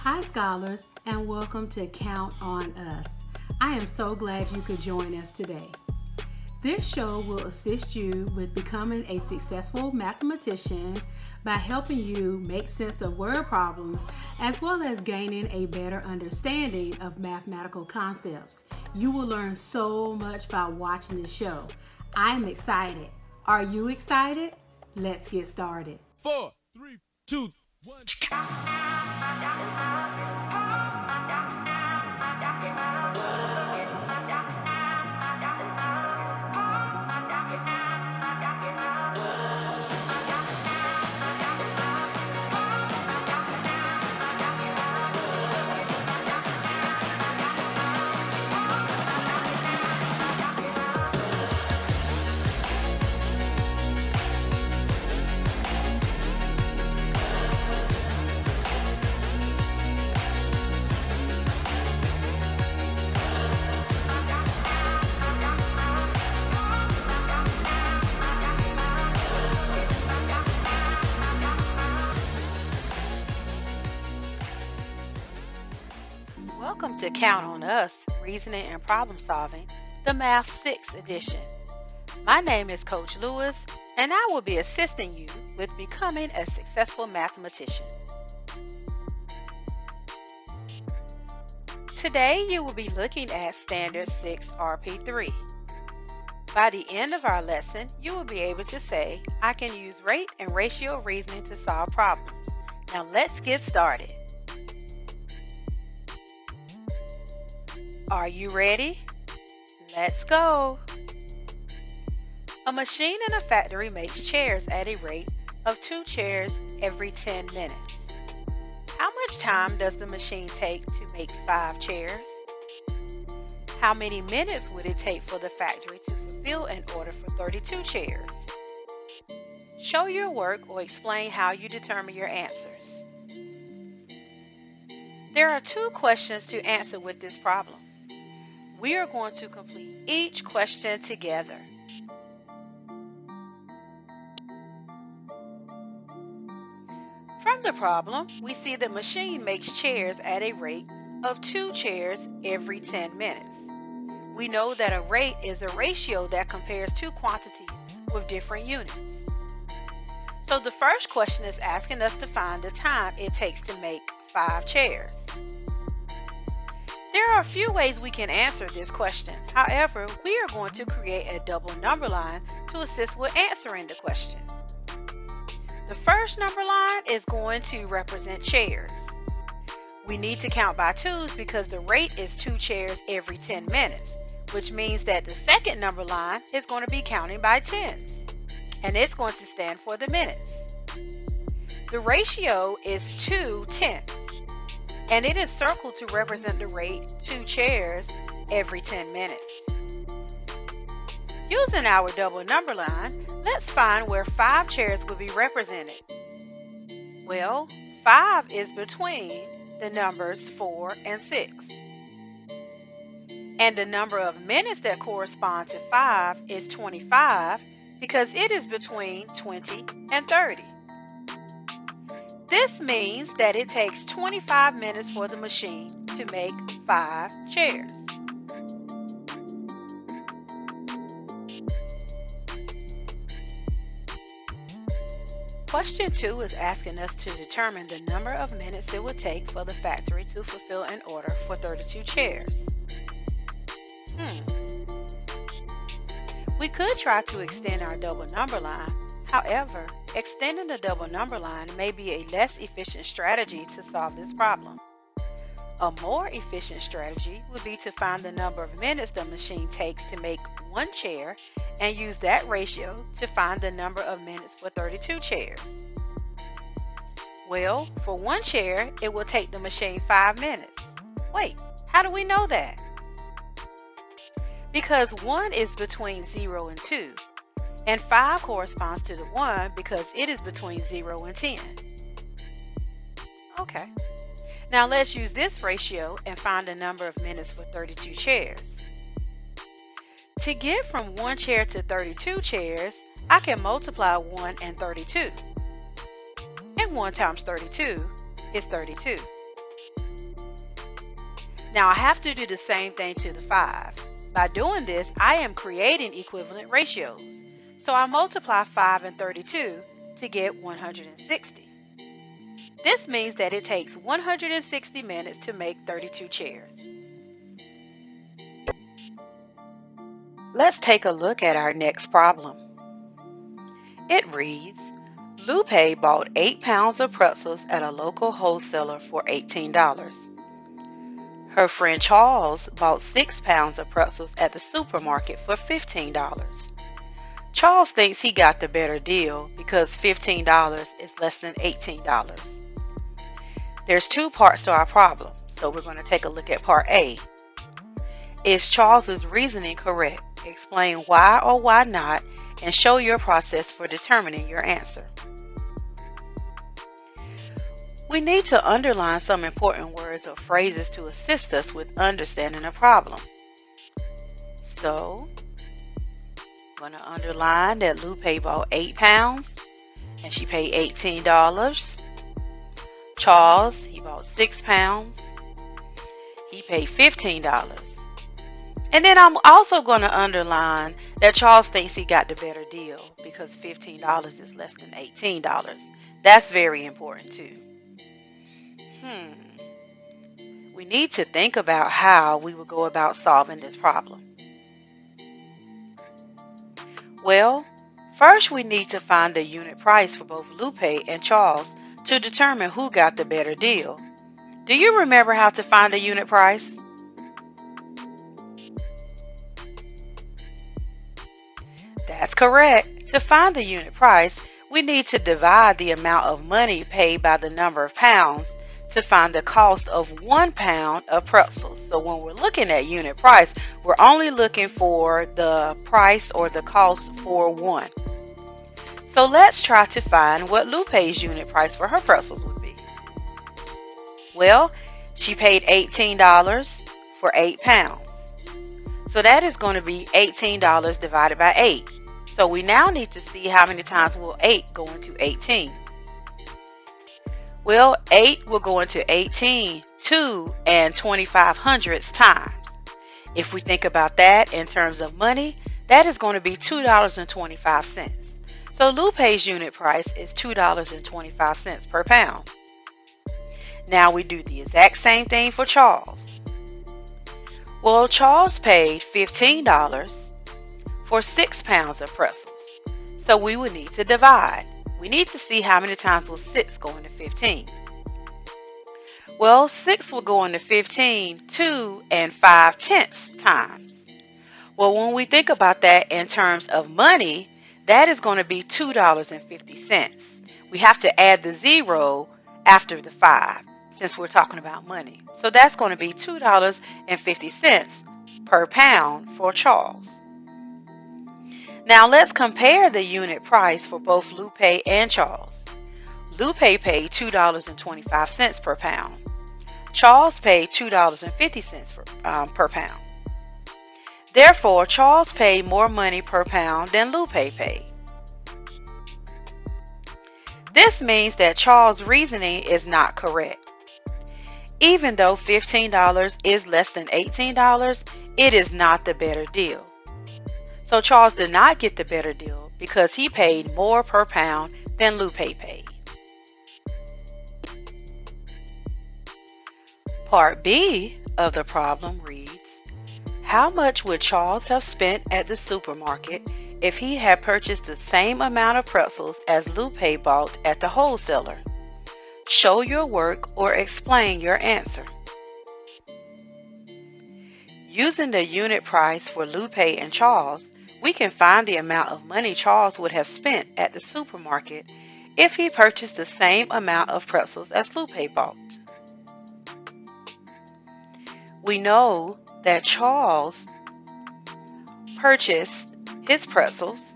Hi scholars, and welcome to Count on Us. I am so glad you could join us today. This show will assist you with becoming a successful mathematician by helping you make sense of word problems as well as gaining a better understanding of mathematical concepts. You will learn so much by watching the show. I'm excited. Are you excited? Let's get started. 4, 3, 2, 1. Welcome to Count on Us, Reasoning and Problem Solving, the Math 6 edition. My name is Coach Lewis, and I will be assisting you with becoming a successful mathematician. Today, you will be looking at Standard 6 RP3. By the end of our lesson, you will be able to say, I can use rate and ratio reasoning to solve problems. Now let's get started. Are you ready? Let's go! A machine in a factory makes chairs at a rate of 2 chairs every 10 minutes. How much time does the machine take to make 5 chairs? How many minutes would it take for the factory to fulfill an order for 32 chairs? Show your work or explain how you determine your answers. There are 2 questions to answer with this problem. We are going to complete each question together. From the problem, we see the machine makes chairs at a rate of 2 chairs every 10 minutes. We know that a rate is a ratio that compares 2 quantities with different units. So the first question is asking us to find the time it takes to make 5 chairs. There are a few ways we can answer this question. However, we are going to create a double number line to assist with answering the question. The first number line is going to represent chairs. We need to count by 2s because the rate is 2 chairs every 10 minutes, which means that the second number line is going to be counting by 10s, and it's going to stand for the minutes. The ratio is 2 tenths. And it is circled to represent the rate 2 chairs every 10 minutes. Using our double number line, let's find where 5 chairs will be represented. Well, 5 is between the numbers 4 and 6. And the number of minutes that correspond to 5 is 25 because it is between 20 and 30. This means that it takes 25 minutes for the machine to make 5 chairs. Question 2 is asking us to determine the number of minutes it would take for the factory to fulfill an order for 32 chairs. We could try to extend our double number line. However, extending the double number line may be a less efficient strategy to solve this problem. A more efficient strategy would be to find the number of minutes the machine takes to make 1 chair and use that ratio to find the number of minutes for 32 chairs. Well, for 1 chair, it will take the machine 5 minutes. Wait, how do we know that? Because 1 is between 0 and 2. And 5 corresponds to the 1 because it is between 0 and 10. Okay. Now let's use this ratio and find the number of minutes for 32 chairs. To get from 1 chair to 32 chairs, I can multiply 1 and 32. And 1 times 32 is 32. Now I have to do the same thing to the 5. By doing this, I am creating equivalent ratios. So I multiply 5 and 32 to get 160. This means that it takes 160 minutes to make 32 chairs. Let's take a look at our next problem. It reads, Lupe bought 8 pounds of pretzels at a local wholesaler for $18. Her friend Charles bought 6 pounds of pretzels at the supermarket for $15. Charles thinks he got the better deal because $15 is less than $18. There's 2 parts to our problem, so we're going to take a look at part A. Is Charles's reasoning correct? Explain why or why not and show your process for determining your answer. We need to underline some important words or phrases to assist us with understanding a problem. So, I'm going to underline that Lupe bought 8 pounds and she paid $18. Charles, he bought 6 pounds. He paid $15. And then I'm also going to underline that Charles thinks he got the better deal because $15 is less than $18. That's very important too. We need to think about how we would go about solving this problem. Well, first we need to find the unit price for both Lupe and Charles to determine who got the better deal. Do you remember how to find the unit price? That's correct. To find the unit price, we need to divide the amount of money paid by the number of pounds to find the cost of 1 pound of pretzels. So when we're looking at unit price, we're only looking for the price or the cost for 1. So let's try to find what Lupe's unit price for her pretzels would be. Well, she paid $18 for 8 pounds. So that is going to be $18 divided by 8. So we now need to see how many times will 8 go into 18. Well, 8 will go into 18 2 and 2/25 times. If we think about that in terms of money, that is going to be $2.25. So Lupe's unit price is $2.25 per pound. Now we do the exact same thing for Charles. Well, Charles paid $15 for 6 pounds of pretzels. So we would need to divide. We need to see how many times will 6 go into 15. Well, 6 will go into 15 2 and 5/10 times. Well, when we think about that in terms of money, that is going to be $2.50. We have to add the 0 after the 5 since we're talking about money. So that's going to be $2.50 per pound for Charles. Now let's compare the unit price for both Lupe and Charles. Lupe paid $2.25 per pound. Charles paid $2.50 per pound. Therefore, Charles paid more money per pound than Lupe paid. This means that Charles' reasoning is not correct. Even though $15 is less than $18, it is not the better deal. So Charles did not get the better deal because he paid more per pound than Lupe paid. Part B of the problem reads, how much would Charles have spent at the supermarket if he had purchased the same amount of pretzels as Lupe bought at the wholesaler? Show your work or explain your answer. Using the unit price for Lupe and Charles, we can find the amount of money Charles would have spent at the supermarket if he purchased the same amount of pretzels as Lupe bought. We know that Charles purchased his pretzels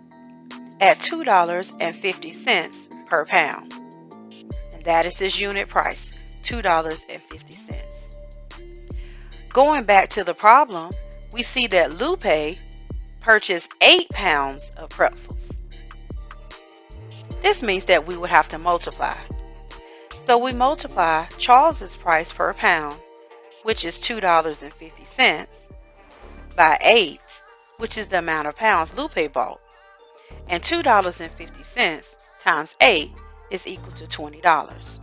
at $2.50 per pound. And that is his unit price, $2.50. Going back to the problem, we see that Lupe purchased 8 pounds of pretzels. This means that we would have to multiply. So we multiply Charles's price per pound which is $2.50, by 8, which is the amount of pounds Lupe bought. And $2.50 times 8 is equal to $20.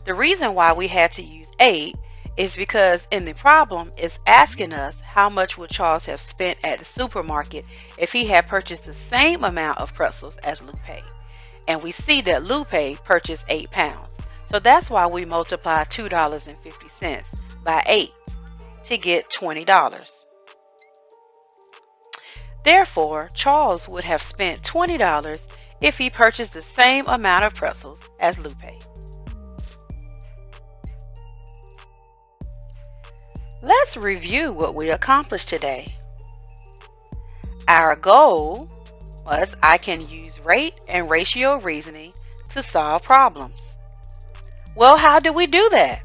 The reason why we had to use 8 is because in the problem it's asking us how much would Charles have spent at the supermarket if he had purchased the same amount of pretzels as Lupe. And we see that Lupe purchased 8 pounds. So that's why we multiply $2.50 by 8 to get $20. Therefore, Charles would have spent $20 if he purchased the same amount of pretzels as Lupe. Let's review what we accomplished today. Our goal was I can use rate and ratio reasoning to solve problems. Well, how do we do that?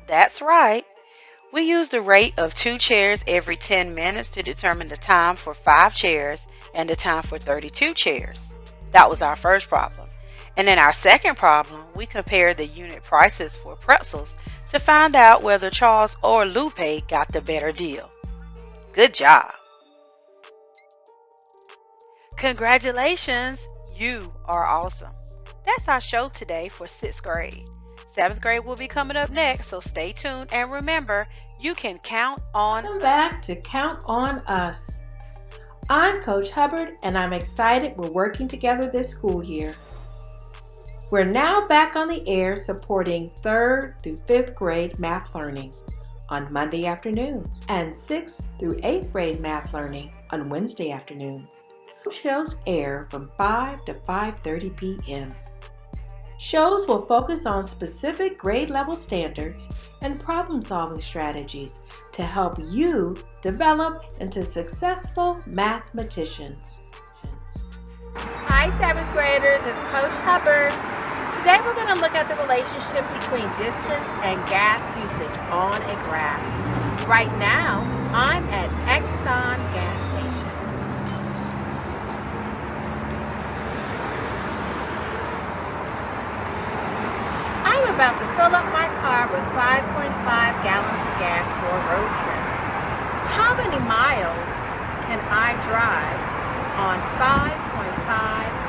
That's right. We use the rate of 2 chairs every 10 minutes to determine the time for 5 chairs and the time for 32 chairs. That was our first problem. And in our second problem, we compared the unit prices for pretzels to find out whether Charles or Lupe got the better deal. Good job! Congratulations! You are awesome! That's our show today for 6th grade. 7th grade will be coming up next, so stay tuned and remember, you can count on. Welcome back to Count on Us. I'm Coach Hubbard and I'm excited we're working together this school year. We're now back on the air supporting 3rd through 5th grade math learning on Monday afternoons and 6th through 8th grade math learning on Wednesday afternoons. Shows air from 5 to 5:30 p.m. Shows will focus on specific grade level standards and problem-solving strategies to help you develop into successful mathematicians. Hi 7th graders, it's Coach Hubbard. Today we're going to look at the relationship between distance and gas usage on a graph. Right now, I'm at Exxon gas station. I'm about to fill up my car with 5.5 gallons of gas for a road trip. How many miles can I drive on 5.5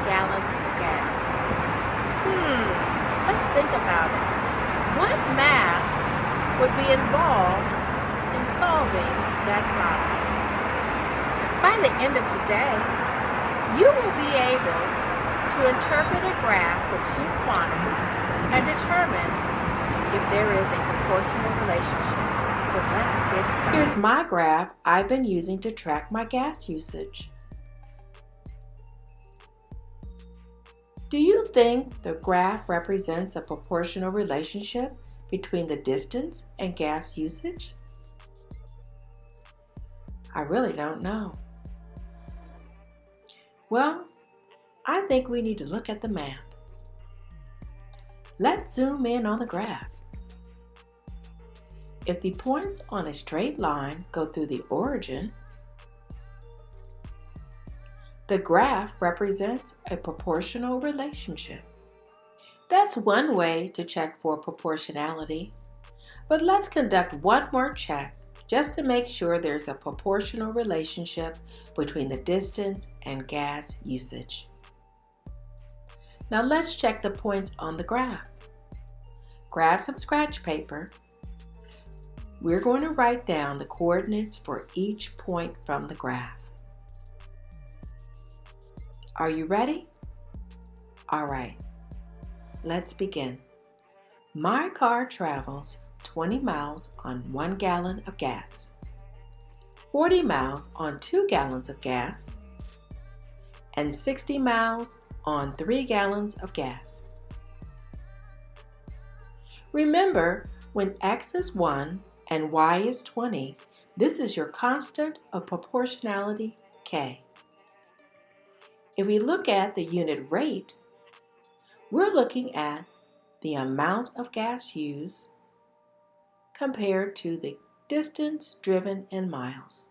gallons of gas? Let's think about it. What math would be involved in solving that problem? By the end of today, you will be able to interpret a graph with 2 quantities and determine if there is a proportional relationship. So let's get started. Here's my graph I've been using to track my gas usage. Do you think the graph represents a proportional relationship between the distance and gas usage? I really don't know. Well, I think we need to look at the map. Let's zoom in on the graph. If the points on a straight line go through the origin, the graph represents a proportional relationship. That's one way to check for proportionality, but let's conduct one more check just to make sure there's a proportional relationship between the distance and gas usage. Now let's check the points on the graph. Grab some scratch paper. We're going to write down the coordinates for each point from the graph. Are you ready? All right, let's begin. My car travels 20 miles on 1 gallon of gas, 40 miles on 2 gallons of gas, and 60 miles on 3 gallons of gas. Remember, when x is 1 and y is 20, this is your constant of proportionality, k. If we look at the unit rate, we're looking at the amount of gas used compared to the distance driven in miles.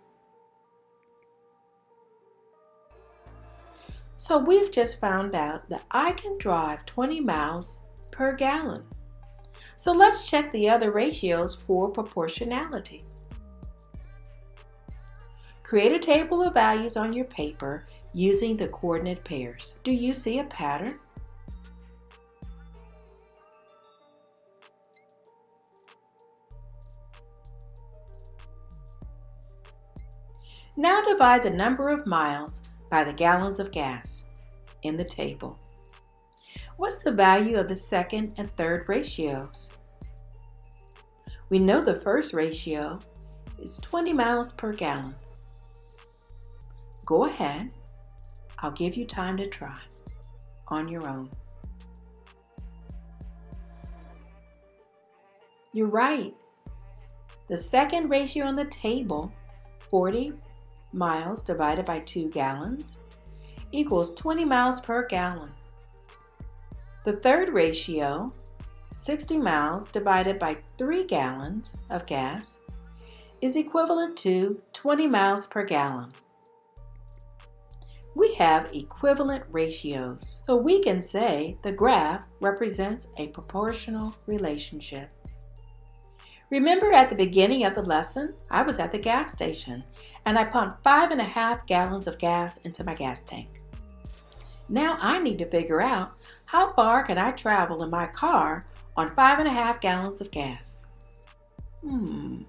So we've just found out that I can drive 20 miles per gallon. So let's check the other ratios for proportionality. Create a table of values on your paper using the coordinate pairs. Do you see a pattern? Now divide the number of miles by the gallons of gas in the table. What's the value of the second and third ratios? We know the first ratio is 20 miles per gallon. Go ahead. I'll give you time to try on your own. You're right. The second ratio on the table, 40 miles divided by 2 gallons, equals 20 miles per gallon. The third ratio, 60 miles divided by 3 gallons of gas, is equivalent to 20 miles per gallon. We have equivalent ratios, so we can say the graph represents a proportional relationship. Remember at the beginning of the lesson, I was at the gas station and I pumped 5.5 gallons of gas into my gas tank. Now I need to figure out how far can I travel in my car on 5.5 gallons of gas. I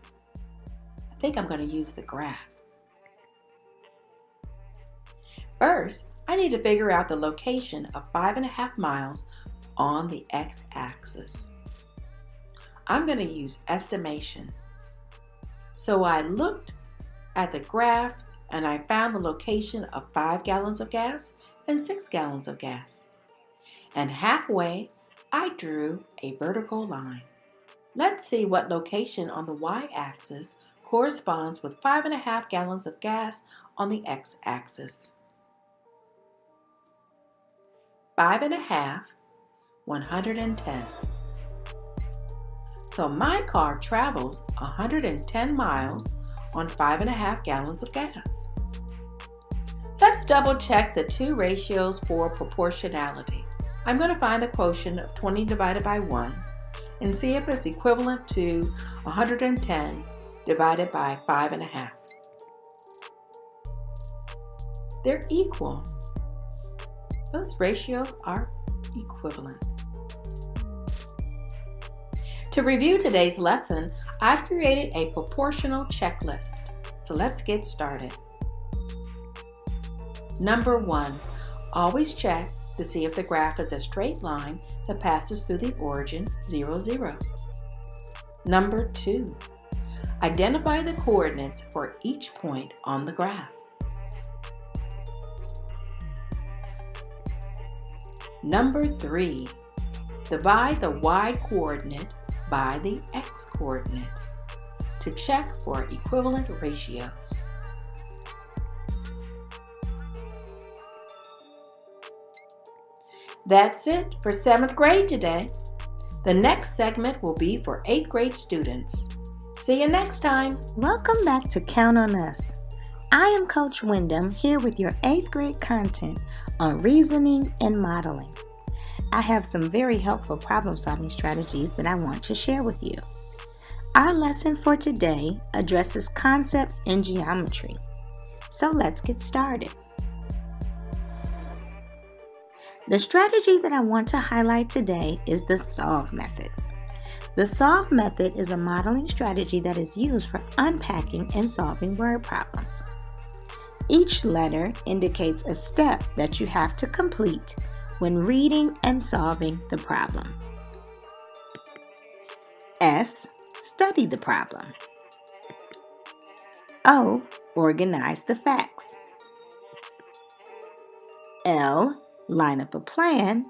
think I'm going to use the graph. First, I need to figure out the location of 5.5 miles on the x-axis. I'm going to use estimation. So I looked at the graph and I found the location of 5 gallons of gas and 6 gallons of gas. And halfway, I drew a vertical line. Let's see what location on the y-axis corresponds with 5.5 gallons of gas on the x-axis. 5.5, 110. So my car travels 110 miles on 5.5 gallons of gas. Let's double check the two ratios for proportionality. I'm going to find the quotient of 20 divided by 1 and see if it's equivalent to 110 divided by 5.5. They're equal. Those ratios are equivalent. To review today's lesson, I've created a proportional checklist. So let's get started. Number 1, always check to see if the graph is a straight line that passes through the origin 0, 0. Number 2, identify the coordinates for each point on the graph. Number 3, divide the y coordinate by the x coordinate to check for equivalent ratios. That's it for 7th grade today. The next segment will be for 8th grade students. See you next time. Welcome back to Count on Us. I am Coach Wyndham here with your 8th grade content on reasoning and modeling. I have some very helpful problem-solving strategies that I want to share with you. Our lesson for today addresses concepts in geometry. So let's get started. The strategy that I want to highlight today is the SOLVE method. The SOLVE method is a modeling strategy that is used for unpacking and solving word problems. Each letter indicates a step that you have to complete when reading and solving the problem. S, study the problem. O, organize the facts. L, line up a plan.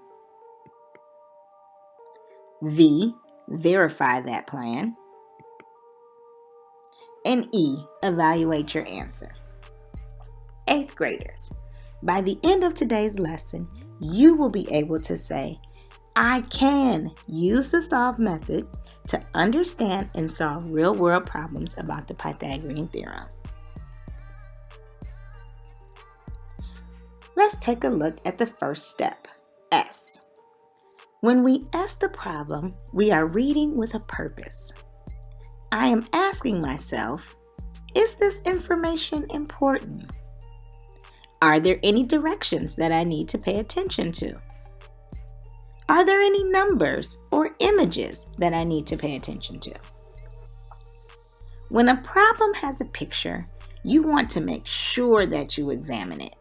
V, verify that plan. And E, evaluate your answer. 8th graders, by the end of today's lesson, you will be able to say, I can use the SOLVE method to understand and solve real-world problems about the Pythagorean theorem. Let's take a look at the first step, S. When we ask the problem, we are reading with a purpose. I am asking myself, is this information important? Are there any directions that I need to pay attention to? Are there any numbers or images that I need to pay attention to? When a problem has a picture, you want to make sure that you examine it.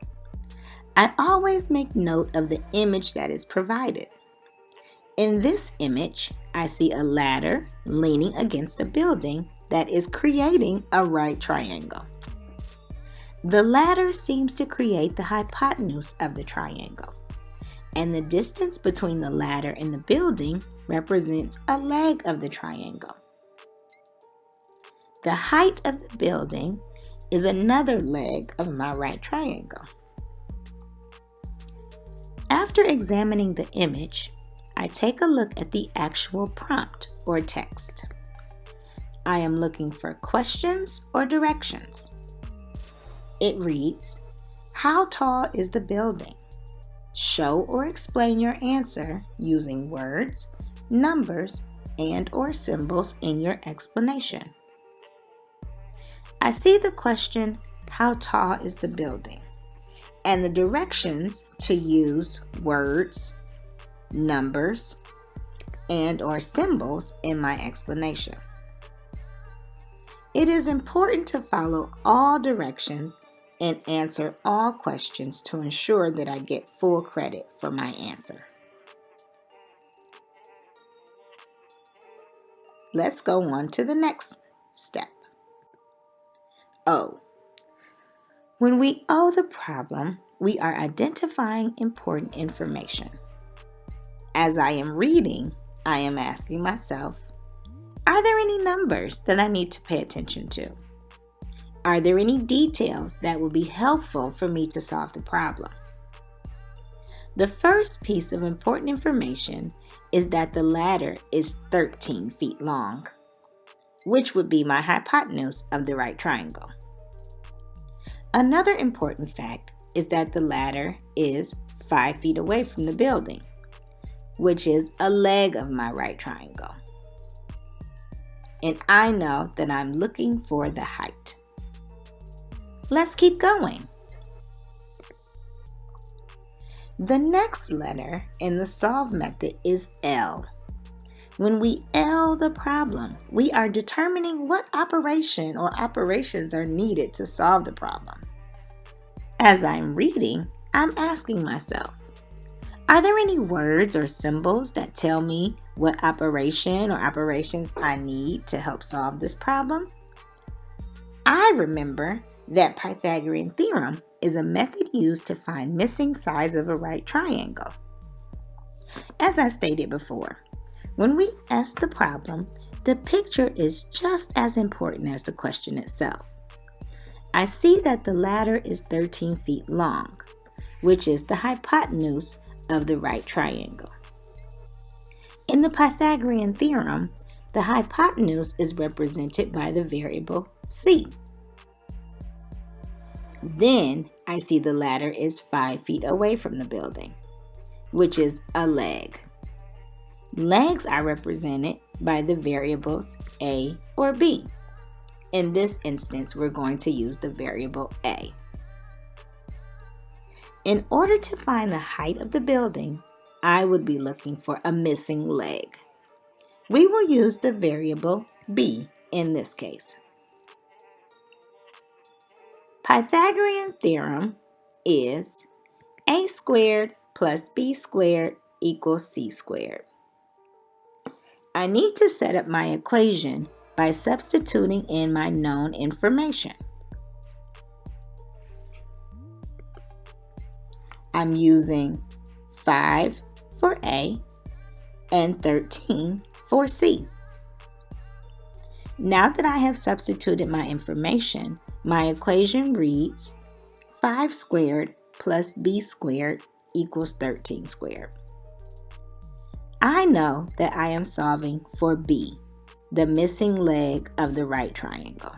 I always make note of the image that is provided. In this image, I see a ladder leaning against a building that is creating a right triangle. The ladder seems to create the hypotenuse of the triangle, and the distance between the ladder and the building represents a leg of the triangle. The height of the building is another leg of my right triangle. After examining the image, I take a look at the actual prompt or text. I am looking for questions or directions. It reads, how tall is the building? Show or explain your answer using words, numbers, and/or symbols in your explanation. I see the question, how tall is the building? And the directions to use words, numbers, and/or symbols in my explanation. It is important to follow all directions and answer all questions to ensure that I get full credit for my answer. Let's go on to the next step. O. When we O the problem, we are identifying important information. As I am reading, I am asking myself, are there any numbers that I need to pay attention to? Are there any details that will be helpful for me to solve the problem? The first piece of important information is that the ladder is 13 feet long, which would be my hypotenuse of the right triangle. Another important fact is that the ladder is 5 feet away from the building, which is a leg of my right triangle. And I know that I'm looking for the height. Let's keep going. The next letter in the solve method is L. When we L the problem, we are determining what operation or operations are needed to solve the problem. As I'm reading, I'm asking myself, are there any words or symbols that tell me what operation or operations I need to help solve this problem? I remember that Pythagorean theorem is a method used to find missing sides of a right triangle. As I stated before, when we ask the problem, the picture is just as important as the question itself. I see that the ladder is 13 feet long, which is the hypotenuse of the right triangle. In the Pythagorean theorem, the hypotenuse is represented by the variable c. Then I see the ladder is 5 feet away from the building, which is a leg. Legs are represented by the variables a or b. In this instance, we're going to use the variable a. In order to find the height of the building, I would be looking for a missing leg. We will use the variable b in this case. Pythagorean theorem is a squared plus b squared equals c squared. I need to set up my equation by substituting in my known information. I'm using 5 for A and 13 for C. Now that I have substituted my information, my equation reads 5 squared plus B squared equals 13 squared. I know that I am solving for B, the missing leg of the right triangle.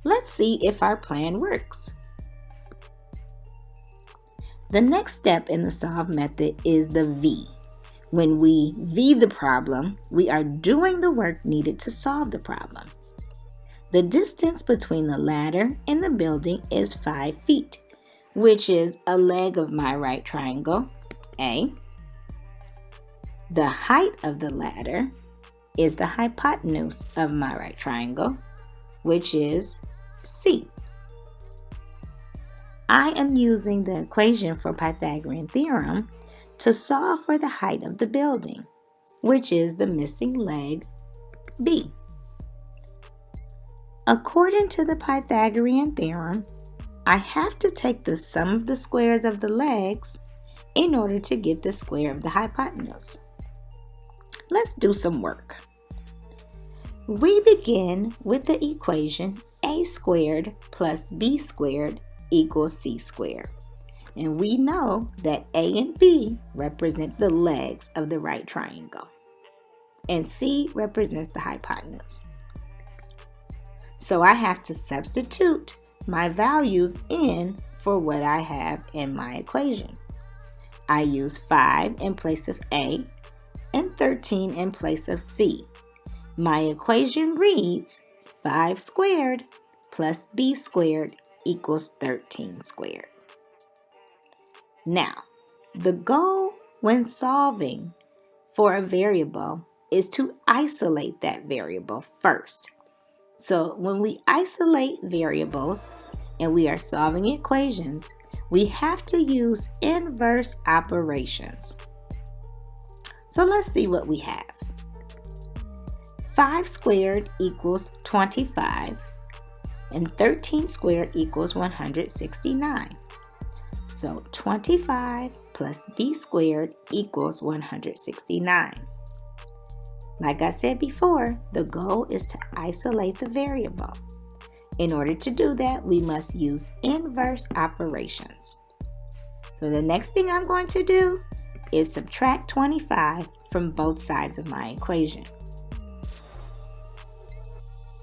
Let's see if our plan works. The next step in the solve method is the V. When we V the problem, we are doing the work needed to solve the problem. The distance between the ladder and the building is 5 feet, which is a leg of my right triangle, A. The height of the ladder is the hypotenuse of my right triangle, which is C. I am using the equation for Pythagorean theorem to solve for the height of the building, which is the missing leg, B. According to the Pythagorean theorem, I have to take the sum of the squares of the legs in order to get the square of the hypotenuse. Let's do some work. We begin with the equation a squared plus b squared equals c squared. And we know that A and B represent the legs of the right triangle, and C represents the hypotenuse. So I have to substitute my values in for what I have in my equation. I use 5 in place of A and 13 in place of C. My equation reads 5 squared plus B squared equals 13 squared. Now, the goal when solving for a variable is to isolate that variable first. So when we isolate variables and we are solving equations, we have to use inverse operations. So let's see what we have. 5 squared equals 25, and 13 squared equals 169. So 25 plus b squared equals 169. Like I said before, the goal is to isolate the variable. In order to do that, we must use inverse operations. So the next thing I'm going to do is subtract 25 from both sides of my equation.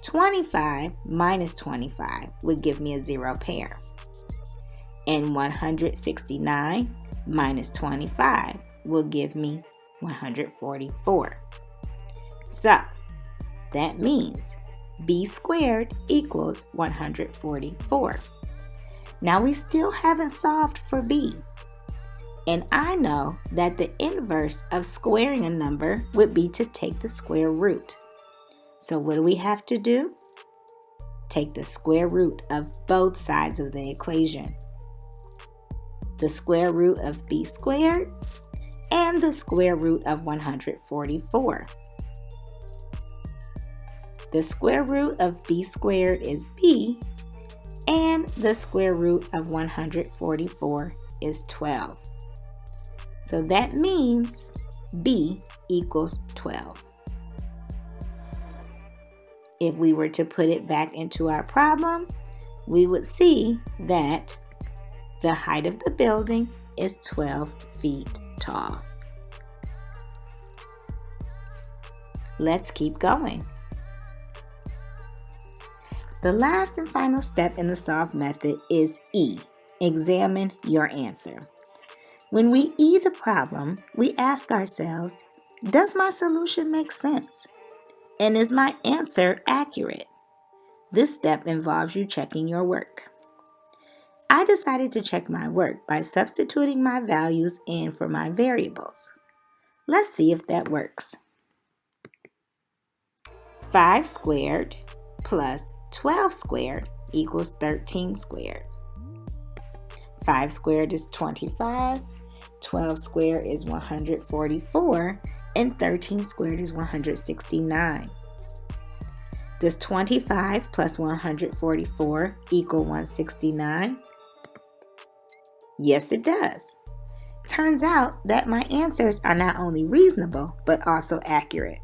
25 minus 25 would give me a 0 pair. And 169 minus 25 will give me 144. So that means b squared equals 144. Now we still haven't solved for b. And I know that the inverse of squaring a number would be to take the square root. So what do we have to do? Take the square root of both sides of the equation. The square root of b squared and the square root of 144. The square root of b squared is b, and the square root of 144 is 12. So that means b equals 12. If we were to put it back into our problem, we would see that the height of the building is 12 feet tall. Let's keep going. The last and final step in the solve method is E. Examine your answer. When we E the problem, we ask ourselves, does my solution make sense? And is my answer accurate? This step involves you checking your work. I decided to check my work by substituting my values in for my variables. Let's see if that works. 5 squared plus 12 squared equals 13 squared. 5 squared is 25, 12 squared is 144, and 13 squared is 169. Does 25 plus 144 equal 169? Yes, it does. Turns out that my answers are not only reasonable, but also accurate.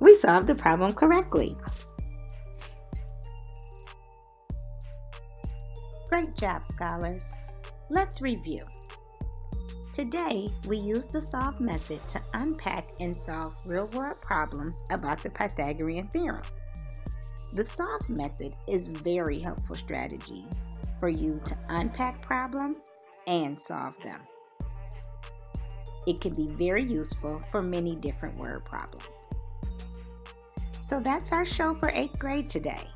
We solved the problem correctly. Great job, scholars. Let's review. Today, we used the solve method to unpack and solve real-world problems about the Pythagorean theorem. The solve method is a very helpful strategy for you to unpack problems and solve them. It can be very useful for many different word problems. So that's our show for 8th grade today.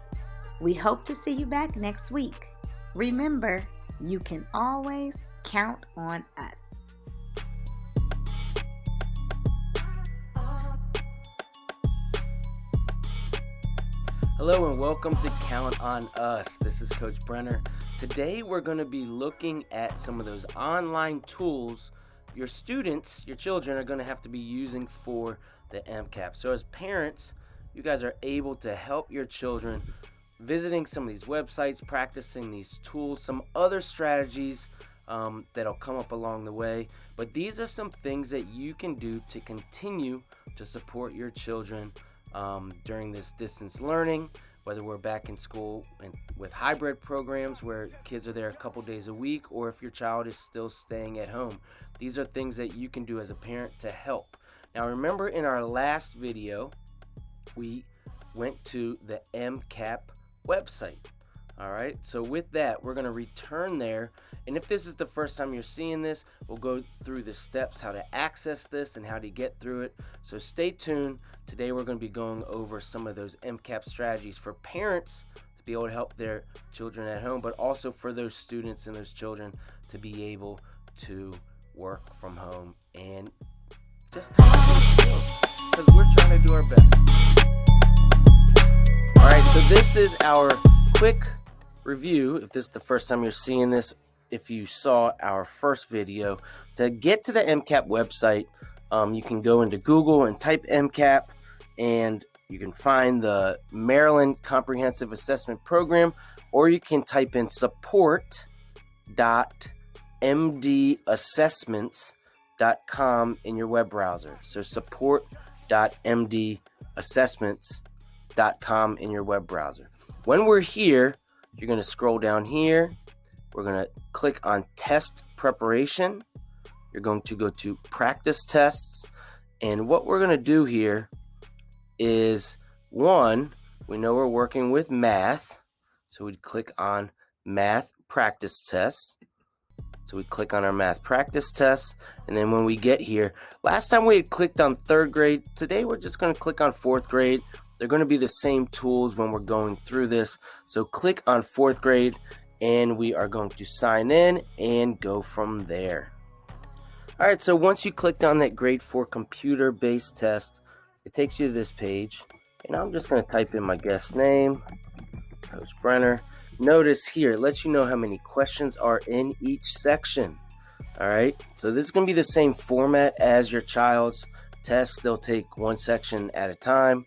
We hope to see you back next week. Remember, you can always count on us. Hello and welcome to Count on Us. This is Coach Brenner. Today we're going to be looking at some of those online tools your students, your children, are going to have to be using for the MCAP. So as parents, you guys are able to help your children visiting some of these websites, practicing these tools, some other strategies that'll come up along the way. But these are some things that you can do to continue to support your children during this distance learning, whether we're back in school and with hybrid programs where kids are there a couple days a week, or if your child is still staying at home. These are things that you can do as a parent to help. Now remember, in our last video, we went to the MCAP website. All right, so with that, we're going to return there. And if this is the first time you're seeing this, we'll go through the steps, how to access this and how to get through it. So stay tuned. Today, we're going to be going over some of those MCAP strategies for parents to be able to help their children at home, but also for those students and those children to be able to work from home and just because we're trying to do our best. All right, so this is our quick review. If this is the first time you're seeing this, if you saw our first video, to get to the MCAP website, you can go into Google and type MCAP, and you can find the Maryland Comprehensive Assessment Program, or you can type in support.mdassessments.com in your web browser. So support.mdassessments.com in your web browser. When we're here, you're going to scroll down here. We're going to click on test preparation. You're going to go to practice tests. And what we're going to do here is, one, we know we're working with math. So we'd click on math practice tests. So we click on our math practice tests. And then when we get here, last time we had clicked on 3rd grade. Today we're just going to click on 4th grade. They're going to be the same tools when we're going through this. So click on 4th grade, and we are going to sign in and go from there. All right, so once you clicked on that grade 4 computer-based test, it takes you to this page. And I'm just going to type in my guest name, Coach Brenner. Notice here, it lets you know how many questions are in each section. All right, so this is going to be the same format as your child's test. They'll take one section at a time.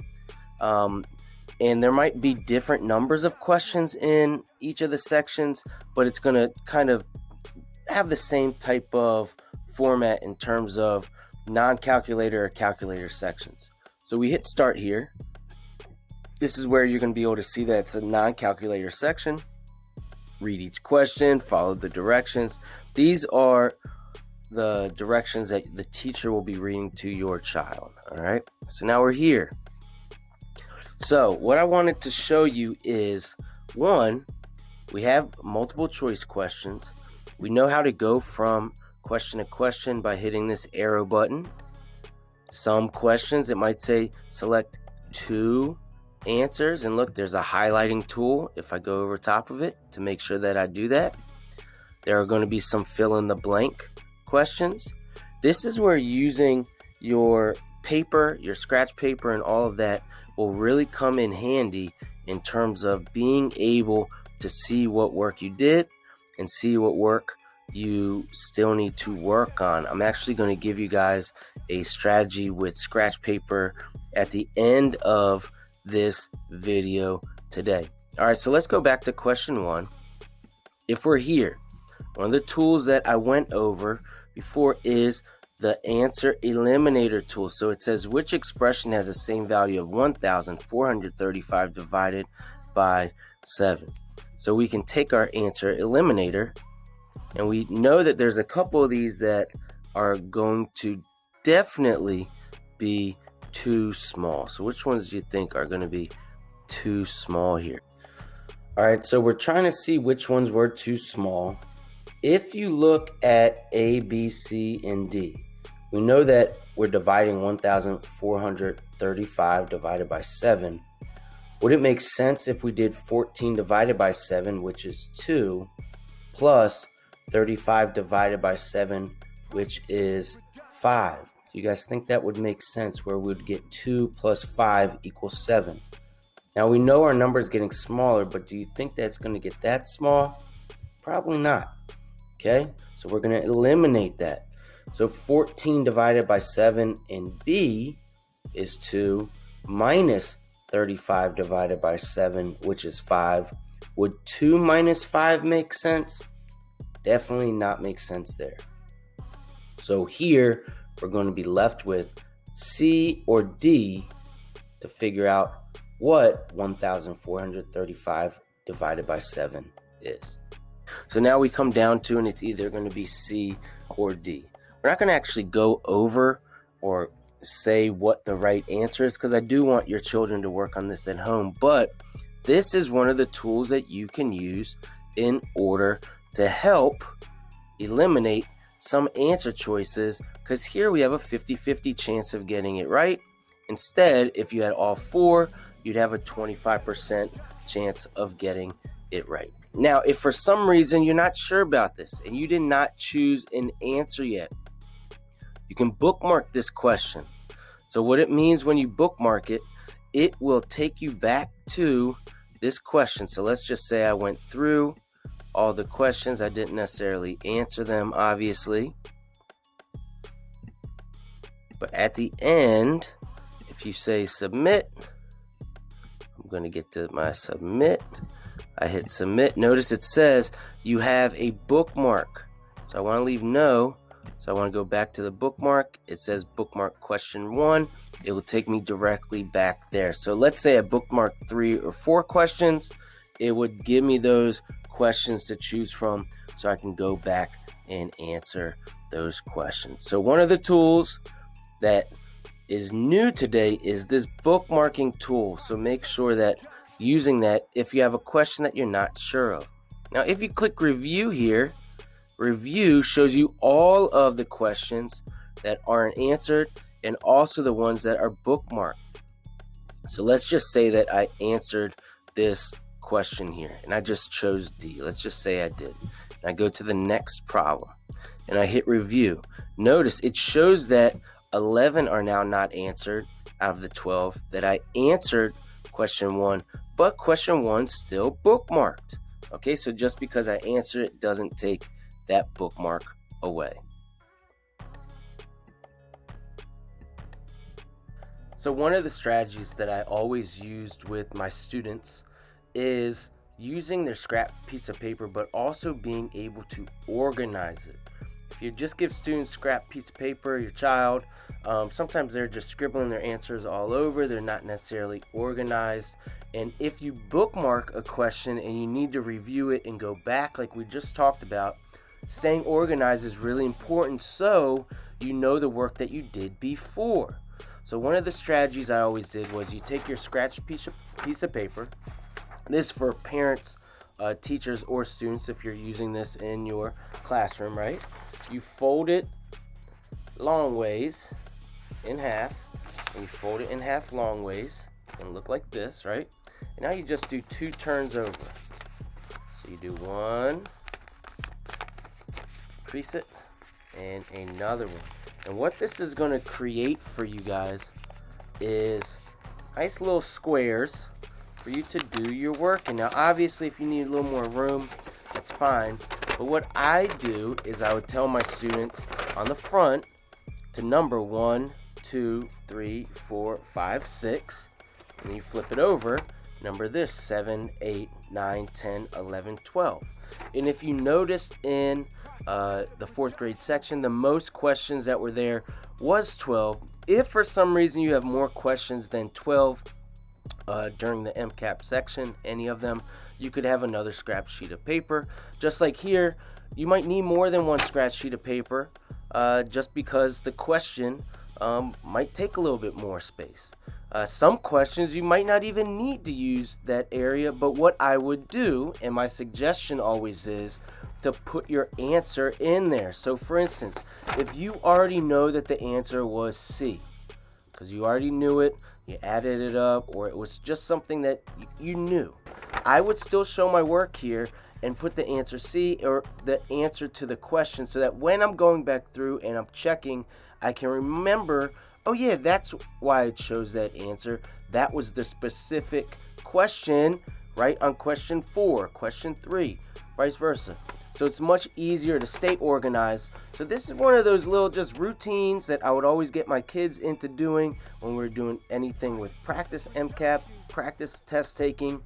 And there might be different numbers of questions in each of the sections, but it's going to kind of have the same type of format in terms of non-calculator or calculator sections. So we hit start here. This is where you're going to be able to see that it's a non-calculator section. Read each question, follow the directions. These are the directions that the teacher will be reading to your child. All right, so now we're here. So what I wanted to show you is, one, we have multiple choice questions. We know how to go from question to question by hitting this arrow button. Some questions, it might say select 2 answers, and look, there's a highlighting tool if I go over top of it to make sure that I do that. There are going to be some fill in the blank questions. This is where using your paper, your scratch paper, and all of that will really come in handy in terms of being able to see what work you did and see what work you still need to work on. I'm actually going to give you guys a strategy with scratch paper at the end of this video today. All right, so let's go back to question 1. If we're here, one of the tools that I went over before is the answer eliminator tool. So it says which expression has the same value of 1,435 divided by 7. So we can take our answer eliminator, and we know that there's a couple of these that are going to definitely be too small. So which ones do you think are going to be too small here? All right, so we're trying to see which ones were too small. If you look at A, B, C, and D, we know that we're dividing 1,435 divided by 7. Would it make sense if we did 14 divided by 7, which is 2, plus 35 divided by 7, which is 5? Do you guys think that would make sense, where we'd get 2 plus 5 equals 7? Now we know our number is getting smaller, but do you think that's going to get that small? Probably not. Okay, so we're going to eliminate that. So 14 divided by 7 in B is 2, minus 35 divided by 7, which is 5. Would 2 minus 5 make sense? Definitely not make sense there. So here we're going to be left with C or D to figure out what 1,435 divided by 7 is. So now we come down to, and it's either going to be C or D. We're not going to actually go over or say what the right answer is, because I do want your children to work on this at home. But this is one of the tools that you can use in order to help eliminate some answer choices, because here we have a 50-50 chance of getting it right. Instead, if you had all 4, you'd have a 25% chance of getting it right. Now, if for some reason you're not sure about this and you did not choose an answer yet, you can bookmark this question. So what it means when you bookmark it, it will take you back to this question. So let's just say I went through all the questions. I didn't necessarily answer them, obviously. But at the end, if you say submit, I'm going to get to my submit. I hit submit. Notice it says you have a bookmark. So I want to leave no. So I want to go back to the bookmark. It says bookmark question 1. It will take me directly back there. So let's say I bookmark 3 or 4 questions. It would give me those questions to choose from so I can go back and answer those questions. So one of the tools that is new today is this bookmarking tool. So make sure that using that if you have a question that you're not sure of. Now, if you click review here, review shows you all of the questions that aren't answered and also the ones that are bookmarked. So let's just say that I answered this question here and I just chose D. Let's just say I did. And I go to the next problem and I hit review. Notice it shows that 11 are now not answered out of the 12 that I answered question 1, but question 1's still bookmarked. Okay, so just because I answered it doesn't take that bookmark away. So one of the strategies that I always used with my students is using their scrap piece of paper, but also being able to organize it. If you just give students scrap piece of paper, your child, sometimes they're just scribbling their answers all over. They're not necessarily organized. And if you bookmark a question and you need to review it and go back like we just talked about, staying organized is really important so you know the work that you did before. So one of the strategies I always did was you take your scratch piece of paper. This for parents, teachers, or students if you're using this in your classroom, right? You fold it long ways in half, and you fold it in half long ways and look like this, right? And now you just do 2 turns over. So you do one, crease it, and another one. And what this is going to create for you guys is nice little squares for you to do your work. And now obviously if you need a little more room, that's fine. But what I do is I would tell my students on the front to number 1, 2, 3, 4, 5, 6. And then you flip it over, number this, 7, 8, 9, 10, 11, 12. And if you noticed in the 4th grade section, the most questions that were there was 12. If for some reason you have more questions than 12 during the MCAP section, any of them, you could have another scrap sheet of paper. Just like here, you might need more than one scratch sheet of paper just because the question might take a little bit more space. Some questions you might not even need to use that area, but what I would do, and my suggestion always is, to put your answer in there. So for instance, if you already know that the answer was C, because you already knew it, you added it up, or it was just something that you knew, I would still show my work here and put the answer C or the answer to the question, so that when I'm going back through and I'm checking, I can remember, oh yeah, that's why it shows that answer. That was the specific question, right, on question 4, question 3, vice versa. So it's much easier to stay organized. So this is one of those little just routines that I would always get my kids into doing when we're doing anything with practice MCAP, practice test taking,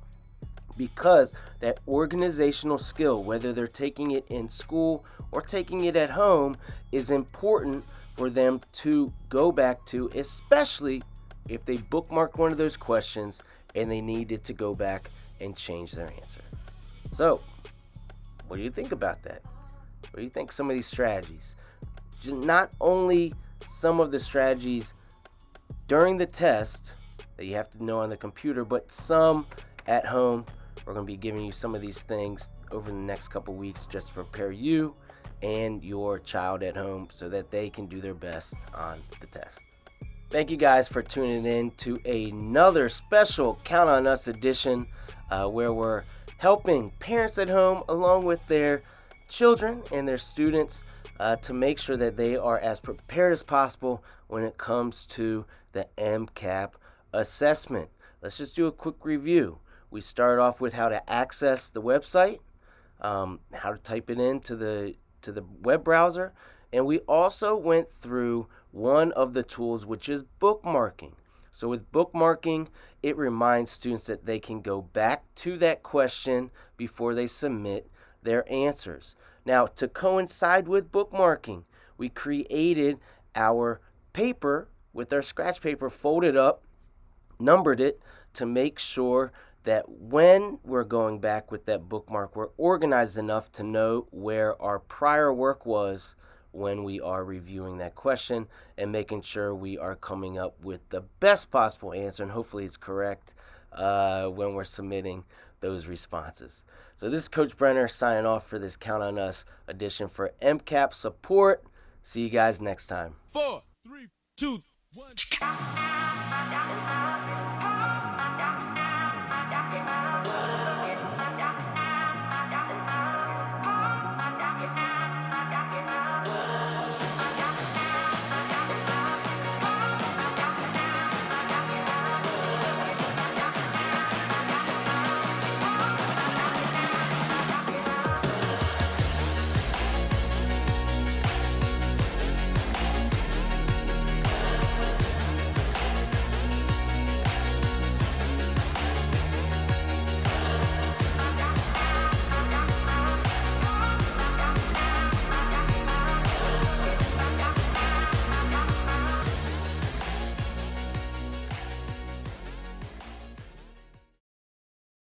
because that organizational skill, whether they're taking it in school or taking it at home, is important for them to go back to, especially if they bookmark one of those questions and they needed to go back and change their answer. So, what do you think about that? What do you think some of these strategies? Not only some of the strategies during the test that you have to know on the computer, but some at home. We're going to be giving you some of these things over the next couple weeks just to prepare you and your child at home so that they can do their best on the test. Thank you guys for tuning in to another special Count on Us edition where we're helping parents at home along with their children and their students to make sure that they are as prepared as possible when it comes to the MCAP assessment. Let's just do a quick review. We started off with how to access the website, how to type it into the web browser, and we also went through one of the tools, which is bookmarking. So with bookmarking, it reminds students that they can go back to that question before they submit their answers. Now, to coincide with bookmarking, we created our paper with our scratch paper folded up, numbered it to make sure that when we're going back with that bookmark, we're organized enough to know where our prior work was when we are reviewing that question and making sure we are coming up with the best possible answer, and hopefully it's correct when we're submitting those responses. So this is Coach Brenner signing off for this Count on Us edition for MCAP support. See you guys next time. 4, 3, 2, 1.